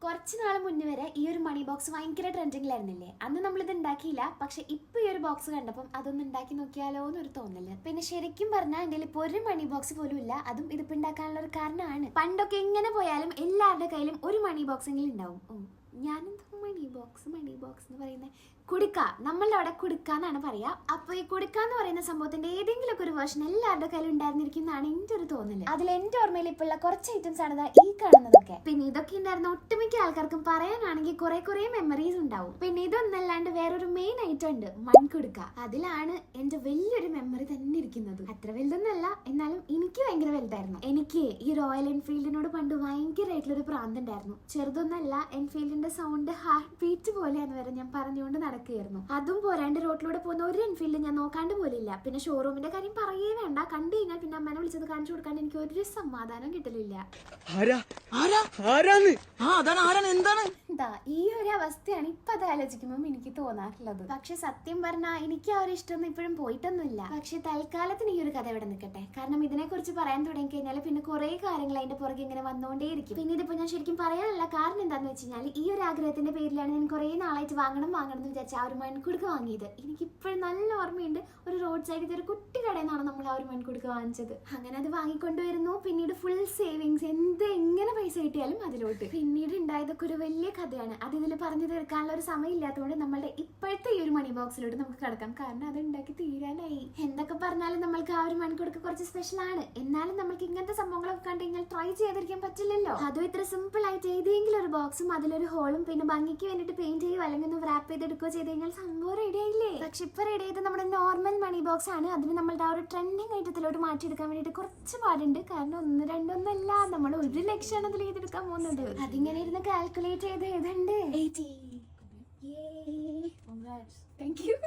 കുറച്ച് നാൾ മുന്നേ വരെ ഈ ഒരു മണി ബോക്സ് ഭയങ്കര ട്രെൻഡിങ്ങിലായിരുന്നില്ലേ? അന്ന് നമ്മളിത് ഉണ്ടാക്കിയില്ല. പക്ഷെ ഇപ്പൊ ഈ ഒരു ബോക്സ് കണ്ടപ്പം അതൊന്ന് ഉണ്ടാക്കി നോക്കിയാലോ എന്നൊരു തോന്നല്. പിന്നെ ശരിക്കും പറഞ്ഞാൽ എന്റെ ഇപ്പൊ ഒരു മണി ബോക്സ് പോലും ഇല്ല. അതും ഇതിപ്പോ ഉണ്ടാക്കാനുള്ള ഒരു കാരണമാണ്. പണ്ടൊക്കെ എങ്ങനെ പോയാലും എല്ലാവരുടെ കയ്യിലും ഒരു മണി ബോക്സ് എങ്കിലും ഉണ്ടാവും. ഞാനെന്താ മണി ബോക്സ് എന്ന് പറയുന്നത്? കുടുക്ക. നമ്മളുടെ അവിടെ കുടുക്ക എന്നാണ് പറയാ. അപ്പൊ ഈ കുടുക്ക എന്ന് പറയുന്ന സംഭവത്തിന്റെ ഏതെങ്കിലും ഒരു വേർഷൻ എല്ലാവരുടെ കയ്യിൽ ഉണ്ടായിരുന്നിരിക്കുന്നതാണ് എന്റെ ഒരു തോന്നല്. അതിൽ എന്റെ ഓർമ്മയിൽ ഇപ്പൊ ഉള്ള കുറച്ച് ഐറ്റംസ് ആണ് ഈ കാണുന്നതൊക്കെ. പിന്നെ ഇതൊക്കെ ഉണ്ടായിരുന്ന ഒട്ടുമിക്ക ആൾക്കാർക്കും പറയാനാണെങ്കിൽ കുറെ മെമ്മറീസ് ഉണ്ടാവും. പിന്നെ ഇതൊന്നല്ലാണ്ട് വേറൊരു മെയിൻ ഐറ്റം ഉണ്ട്, മൺകുടുക്ക. അതിലാണ് എന്റെ വലിയൊരു മെമ്മറി തന്നെ ഇരിക്കുന്നത്. അത്ര വലുതൊന്നല്ല, എന്നാലും എനിക്ക് ഭയങ്കര വലുതായിരുന്നു. എനിക്ക് ഈ റോയൽ എൻഫീൽഡിനോട് പണ്ട് ഭയങ്കരമായിട്ടുള്ളൊരു പ്രാന്തുണ്ടായിരുന്നു. ചെറുതൊന്നല്ല, എൻഫീൽഡിന്റെ സൗണ്ട് ഹാർട്ട് ബീറ്റ് പോലെയാന്ന് വരെ ഞാൻ പറഞ്ഞുകൊണ്ട് നടക്കുകയായിരുന്നു. അതും പോരാണ്ട് റോട്ടിലൂടെ പോകുന്ന ഒരു എൻഫീൽഡ് ഞാൻ നോക്കാണ്ട് പോലില്ല. പിന്നെ ഷോറൂമിന്റെ കാര്യം പറയേ വേണ്ട. കണ്ടു കഴിഞ്ഞാൽ പിന്നെ അമ്മനെ വിളിച്ചത് കാണിച്ചു കൊടുക്കാൻ എനിക്ക് ഒരു സമാധാനം കിട്ടലില്ല. എന്താ ഈ ഒരു അവസ്ഥയാണ് ഇപ്പൊ അത് ആലോചിക്കുമ്പോൾ എനിക്ക് തോന്നാറുള്ളത്. പക്ഷെ സത്യം പറഞ്ഞാൽ എനിക്ക് ആ ഒരു ഇഷ്ടമൊന്നും ഇപ്പോഴും പോയിട്ടൊന്നുമില്ല. പക്ഷെ തൽക്കാലത്തിന് ഈ ഒരു കഥ ഇവിടെ നിൽക്കട്ടെ. കാരണം ഇതിനെ കുറിച്ച് പറയാൻ തുടങ്ങി കഴിഞ്ഞാൽ പിന്നെ കുറെ കാര്യങ്ങൾ അതിന്റെ പുറകെ ഇങ്ങനെ വന്നുകൊണ്ടേയിരിക്കും. പിന്നെ ഇതിപ്പോ ഞാൻ ശരിക്കും പറയാനുള്ള കാരണം എന്താണെന്ന് വെച്ച് കഴിഞ്ഞാൽ ഈ ഒരു ആഗ്രഹത്തിന്റെ പേരിലാണ് ഞാൻ കുറെ നാളായിട്ട് വാങ്ങണം എന്ന് വിചാരിച്ച ആ ഒരു മൺകുടുക്ക വാങ്ങിയത്. എനിക്കിപ്പോഴും നല്ല ഓർമ്മയുണ്ട്. ഒരു റോഡ് സൈഡിൽ ഒരു കുട്ടി കടയിൽ നിന്നാണ് നമ്മൾ ആ ഒരു മൺകുടുക്ക വാങ്ങിച്ചത്. അങ്ങനെ അത് വാങ്ങിക്കൊണ്ടുവരുന്നു. പിന്നീട് ഫുൾ സേവിങ്സ്, എങ്ങനെ പൈസ കിട്ടിയാലും അതിലോട്ട്. പിന്നീട് ഉണ്ടായതൊക്കെ ഒരു വലിയ കഥയാണ്. അത് ഇതിൽ പറഞ്ഞു തീർക്കാനുള്ള ഒരു സമയം ഇല്ലാത്തതുകൊണ്ട് നമ്മളുടെ ഇപ്പോഴത്തെ ഈ ഒരു മണി ബോക്സിലോട്ട് നമുക്ക് കിടക്കാം. കാരണം അത് ഉണ്ടാക്കി തീരാനായി. എന്തൊക്കെ പറഞ്ഞാലും നമ്മൾക്ക് ആ ഒരു മൺകുടുക്ക കുറച്ച് സ്പെഷ്യൽ ആണ്. എന്നാലും നമുക്ക് ഇങ്ങനത്തെ സംഭവങ്ങളൊക്കെ കണ്ടു കഴിഞ്ഞാൽ ട്രൈ ചെയ്തിരിക്കാൻ പറ്റില്ലല്ലോ. അതും ഇത്ര സിമ്പിൾ ആയിട്ട് ഏതെങ്കിലും ഒരു ബോക്സും അതിലൊരു ഹോളും പിന്നെ ഭംഗിക്ക് വേണ്ടിട്ട് പെയിന്റ് ചെയ്യുക അല്ലെങ്കിൽ ഒന്ന് റാപ്പ് ചെയ്തെടുക്കുകയോ ചെയ്ത് കഴിഞ്ഞാൽ സംഭവം റെഡി ആയില്ലേ? പക്ഷെ ഇപ്പൊ റെഡി ചെയ്ത് നമ്മുടെ നോർമൽ മണി ബോക്സ് ആണ്. അതിന് നമ്മളുടെ ആ ഒരു ട്രെൻഡിങ് ഐറ്റത്തിലോട്ട് മാറ്റിയെടുക്കാൻ വേണ്ടിട്ട് കുറച്ച് പാടുണ്ട്. കാരണം 1, 2 ഒന്നല്ല, നമ്മൾ 1 ലക്ഷമാണ് അതിൽ ചെയ്തെടുക്കാൻ പോകുന്നത്. അതിങ്ങനെ ഇരുന്ന് കാൽക്കുലേറ്റ് ചെയ്ത് എഴുതണ്ട്. 80. Thank you.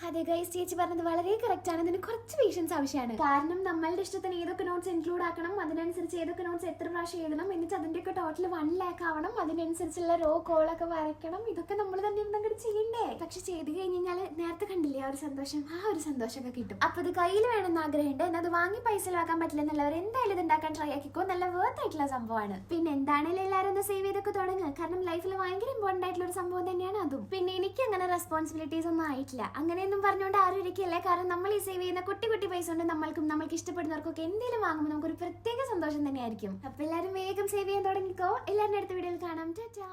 അതെ ഗൈസ്, ചേച്ചി പറഞ്ഞത് വളരെ കറക്റ്റ് ആണ്. ഇതിന് കുറച്ച് പേഷ്യൻസ് ആവശ്യമാണ്. കാരണം നമ്മളുടെ ഇഷ്ടത്തിന് ഏതൊക്കെ നോട്ട്സ് ഇൻക്ലൂഡ് ആക്കണം, അതിനനുസരിച്ച് ഏതൊക്കെ നോട്ട്സ് എത്ര പ്രാവശ്യം എഴുതണം, എന്നിട്ട് അതിന്റെയൊക്കെ ടോട്ടൽ 1 lakh ആവണം, അതിനനുസരിച്ചുള്ള റോ കോളൊക്കെ വരയ്ക്കണം. ഇതൊക്കെ നമ്മൾ തന്നെ ഇരുന്നങ്ങോട്ട് ചെയ്യണ്ടേ? പക്ഷെ ചെയ്ത് കഴിഞ്ഞാൽ നേരത്തെ കണ്ടില്ലേ ആ ഒരു സന്തോഷമൊക്കെ കിട്ടും. അപ്പൊ ഇത് കയ്യിൽ വേണമെന്ന് ആഗ്രഹമുണ്ട്. എന്നാൽ അത് വാങ്ങി പൈസ ആക്കാൻ പറ്റില്ല എന്നുള്ളവർ എന്തായാലും ഇത് ഉണ്ടാക്കാൻ ട്രൈ ആക്കിക്കോ. നല്ല വേർത്ത് ആയിട്ടുള്ള സംഭവമാണ്. പിന്നെ എന്താണെങ്കിലും എല്ലാവരും ഒന്ന് സേവ് ചെയ്തൊക്കെ തുടങ്ങുക. കാരണം ലൈഫിൽ ഭയങ്കര ഇമ്പോർട്ടന്റ് ആയിട്ടുള്ള ഒരു സംഭവം തന്നെയാണ് അതും. പിന്നെ എനിക്ക് അങ്ങനെ റെസ്പോൺസിബിലിറ്റീസ് ഒന്നും ആയിട്ടില്ല. അങ്ങനെയൊന്നും പറഞ്ഞുകൊണ്ട് ആരും ഇരിക്കില്ലേ. കാരണം നമ്മൾ ഈ സേവ് ചെയ്യുന്ന കുട്ടി പൈസ കൊണ്ട് നമ്മൾക്ക് ഇഷ്ടപ്പെടുന്നവർക്കൊക്കെ എന്തെങ്കിലും വാങ്ങുമ്പോൾ നമുക്കൊരു പ്രത്യേക സന്തോഷം തന്നെയായിരിക്കും. അപ്പൊ എല്ലാവരും വേഗം സേവ് ചെയ്യാൻ തുടങ്ങിക്കോ. എല്ലാവരുടെ അടുത്ത വീഡിയോയിൽ കാണാം. ടാറ്റാ.